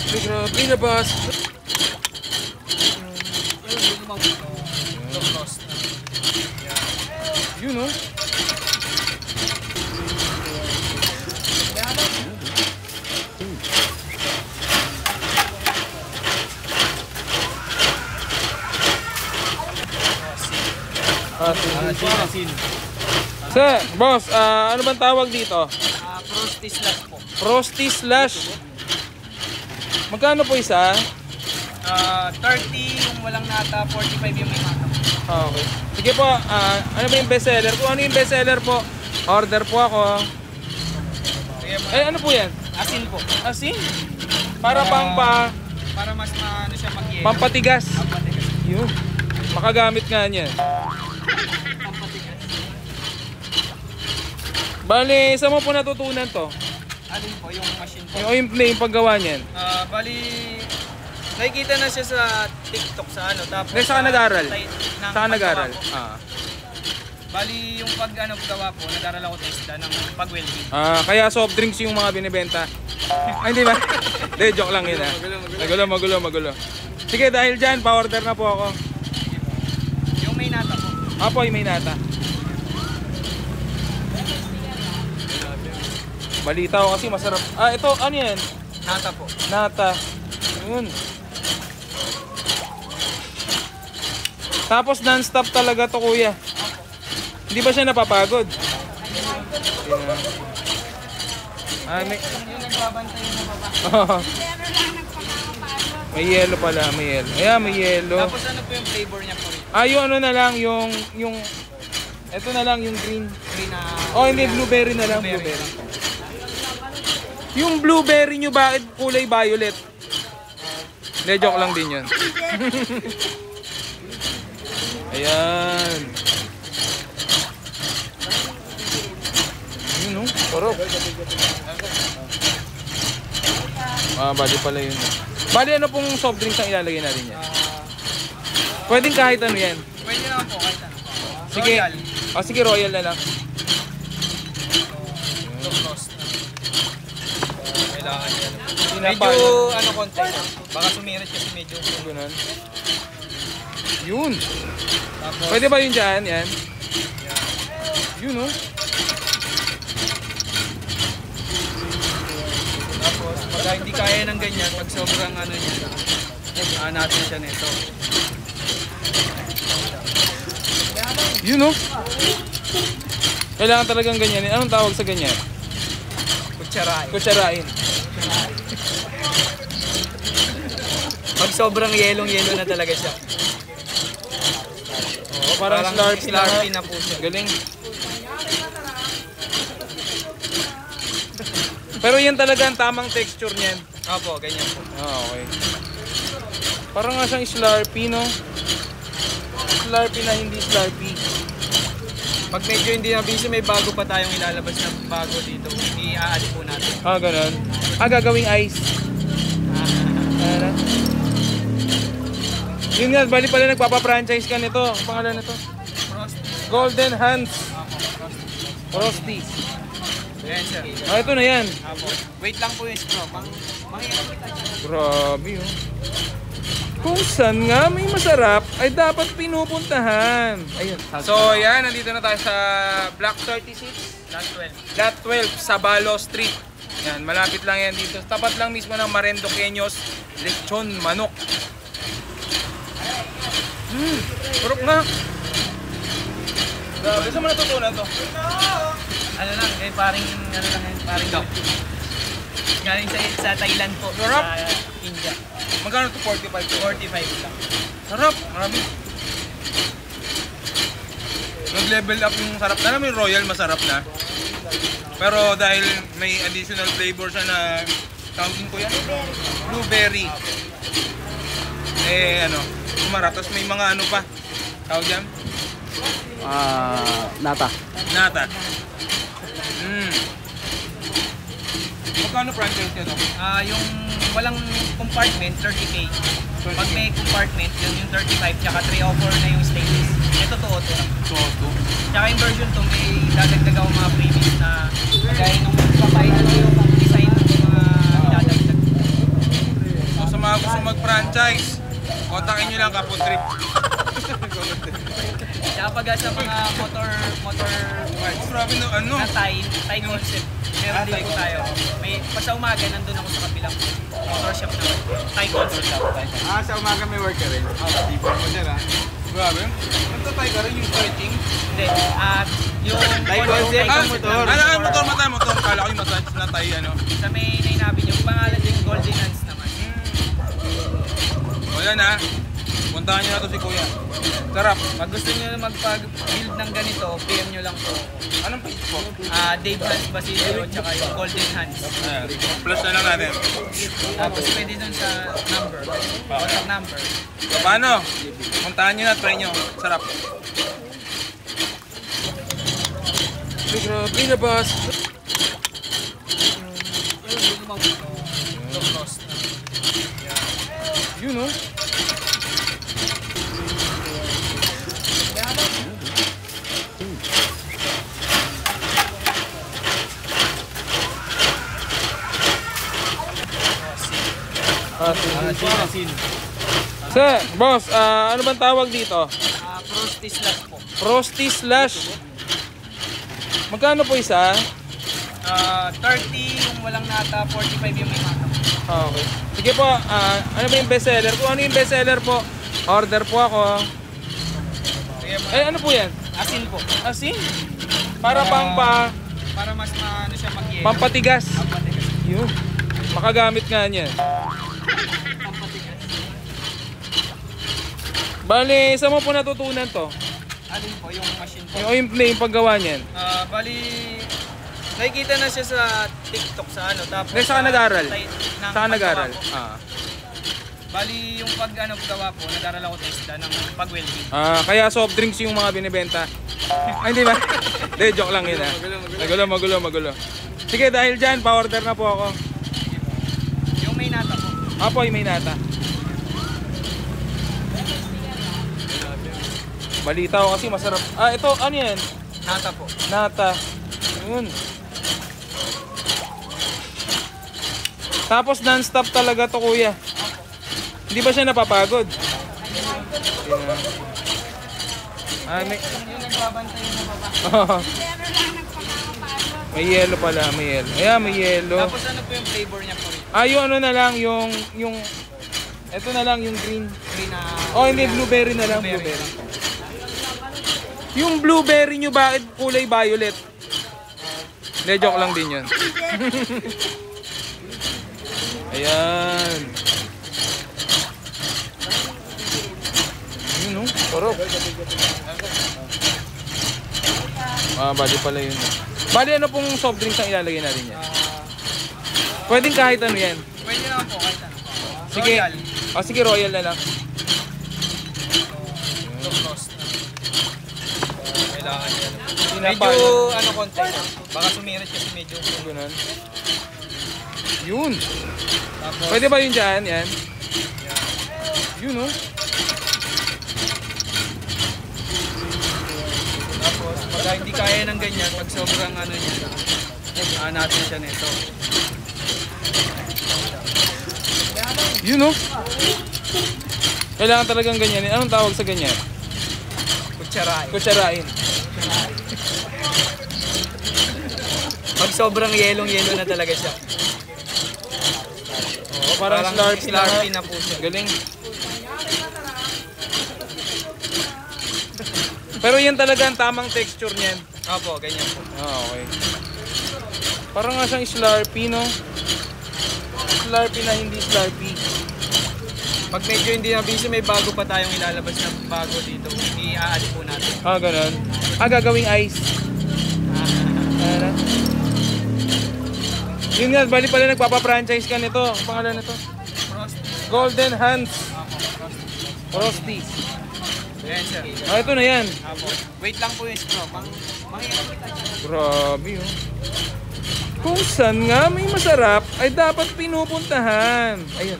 Grabe na boss. Yun know? Asin. Sir, boss, ano bang tawag dito? Frosty slash po. Frosty slash. Magkano po isa? 30 yung walang nata, 45 yung may nata. Okay. Sige po, ano ba yung bestseller? Kung ano yung bestseller po, order po ako. Sige po. Eh, ano po yan? Asin po. Asin? Para Para mas ano siya mag-yelo. pampatigas. Pampatigas. Yun. Makagamit nga niyan. Pampatigas. Bali, saan mo po natutunan to? Alin po, yung machine po. Yung paggawa niyan? Bali, nakikita na siya sa TikTok sa ano. Tapos, Saan ka nag-aral? Saan Saan nag-aral? Bali, yung pag-gawa po, nag-aral ako sa isda ng pag-welding. Kaya soft drinks yung mga binibenta. Ay, hindi ba? Hindi, joke lang yun Magulo. Sige, dahil dyan, pa-order na po ako. Yung may nata po. Apo, yung may nata. Balita ko kasi masarap. Ito, ano yan? Nata po. Nata. Yun. Tapos non-stop talaga to, kuya. Hindi ba siya napapagod? May... Yung nagbabantay yung nababa. May yelo pala, may yelo. Ayan, may yelo. Tapos ano po yung flavor niya po rin? Yung ano na lang, yung... Ito na lang, yung green. Green na... Hindi, blueberry na lang, blueberry. Yung blueberry nyo, bakit kulay violet? Hindi, joke lang din yun. Ayan. Yun, no? Parok. Bali pala yun. Bali, ano pong soft drinks ang ilalagay natin yan? Pwedeng kahit ano yan. Pwede naman po, kahit ano. Sige. Royal. Sige, royal na lang. Ito, frost. Kailangan yan. Medyo, ano konti. Baka sumirit kasi medyo. Ganun. Yun. Tapos, Pwede ba yun dyan? Yan. Yun, no? tapos, pag hindi kaya ng ganyan, pag sobrang ano niya, natin siya nito. Yun, no? Kailangan talagang ganyan. Anong tawag sa ganyan? Kutsarain. Kutsarain. Pag sobrang yelong-yelo na talaga siya. Parang Slurpee na po siya. Galing. Pero yan talaga ang tamang texture niyan. Opo, ganyan po. Okay. Parang nga siyang Slurpee, no? Slurpee na hindi Slurpee. Pag medyo hindi na busy, may bago pa tayong ilalabas na bago dito. I-add po natin. Ganun. Gagawing ice. Ano? Yun nga, bali pala nagpapa-franchise ka nito. Ang pangalan nito? Frosty. Golden Hands. Frosty. Ayan siya. Ito na yan. Apo. Wait lang po yung straw. Mangyayari kita dyan. Grabe, oh. Kung saan nga may masarap, ay dapat pinupuntahan. Ayun. So, yan. Nandito na tayo sa Block 36. Lot 12. Lot 12, Sabalo Street. Yan, malapit lang yan dito. Tapat lang mismo ng Marendoqueños Lechon Manok. Turok na. Grabe, saan mo natutunan to? Ano lang, paring daw. Galing sa Thailand po. Sarap. Sa India. Magkano to? 45 to? 45 lang. Sarap, marami. Nag-level up yung sarap. Alam mo yung royal, masarap na. Pero dahil may additional flavor siya na tawagin ko yan? Blueberry. Kumarap. Tapos may mga ano pa. Tawag yan? Nata. Nata. Magkano franchise yan? Yung walang compartment, 30K. Pag may compartment, yun yung 35, tsaka 304 na yung stainless. Ito to auto. Tsaka yung version to, may dadagdag ako mga freebies na gaya nung papayad ko yung design ng mga dadagdag. magpa-franchise, kontakin nyo lang Kapon Trip. Tsaka pag sa mga motor parts, Grabe na ano. na Thai concept. Meron din po tayo. Pag sa umaga, nandun ako sa kabilang motor shop naman. Thai concept. Sa umaga may work ka rin? Tipo mo dyan Grabe. Nagtatay ka rin yung stretching. Hindi. Yung Thai motor- concept Thai ang motor. Motor. Kala ko yung massage na tayo, ano. Sa may nainabin yung pangalan din Golden Hands naman. O yan ha. Puntahan nyo na to si Kuya. Sarap. Pag gusto nyo magpag-build ng ganito, PM nyo lang po. Anong page po? Dave Hans Basilio tsaka yung Golden Hands. Ayan. Plus na lang natin. Tapos pwede dun sa number, contact number. So, paano? Puntahan nyo na, try nyo. Sarap. Grabe na boss. Yun o. Sir, boss, ano bang tawag dito? Frosty slash po. Frosty slash. Magkano po isa? 30 yung walang nata, 45 yung may nata. Okay. Sige po, ano ba yung bestseller? Kung ano yung bestseller po, order po ako. Sige po. Eh, ano po yan? Asin po. Asin? Para Para mas maano siya mag-yelo. pampatigas. Pampatigas. Yun. Makagamit nga niyan. Pampatigas. Bali, saan mo po natutunan to? Alin po, yung machine po. Yung paggawa niyan. Bali, nakikita na siya sa TikTok sa ano. Tapos Saan ka nag-aral? ng Saan ka nag-aral? paggawa po. Bali, yung pag-gawa po, nag-aral ako sa ng pag-welding. Kaya soft drinks yung mga binibenta. Ay, hindi ba? Hindi, joke lang yun ha. Magulo. Sige, dahil dyan, pa-order na po ako. Yung may nata po. Apo, yung may nata. Balita ko kasi masarap. Ito, ano yan? Nata po. Nata. Yun. Tapos non-stop talaga to, kuya. Hindi ba siya napapagod? May... Yung nagbabantay yung nababa. May yelo pala, may yelo. Ayan, may yelo. Tapos ano po yung flavor niya po rin? Yung ano na lang, yung... Ito na lang, yung green. Green na... Hindi, blueberry na lang, blueberry. Yung blueberry nyo, bakit kulay violet? Hindi, joke lang din yun. Ayan. Yun, no? Parok. Bali pala yun. Bali, ano pong soft drinks ang ilalagay natin yan? Pwedeng kahit ano yan. Pwede naman po, kahit ano. Sige. Royal. Sige, royal na lang. Toast. Kailangan yan. Medyo, ano konti. Baka sumirit kasi medyo. Ganun. Yun. Tapos, Pwede ba yun dyan? Yan. Yun, no? tapos, pag hindi kaya ng ganyan, pag sobrang ano niya, natin siya nito. Yun, no? Kailangan talagang ganyan. Anong tawag sa ganyan? Kutsarain. Kutsarain. Pag sobrang yelong-yelo na talaga siya. Parang Slurpee na po siya. Galing. Pero yan talaga ang tamang texture niyan. Opo, ganyan po. Okay. Parang nga siyang Slurpee, no? Slurpee na hindi Slurpee. Pag medyo hindi na busy, may bago pa tayong ilalabas na bago dito. I-add po natin. Ganun. Gagawing ice. Ano? Yun nga, bali pala nagpapa-franchise ka nito. Ang pangalan nito? Frosty. Golden Hands. Frosty. Ayan sir. Ito na yan. Apo. Wait lang po yung straw. Mangyayari kita dyan. Grabe, oh. Kung saan nga may masarap, ay dapat pinupuntahan. Ayun.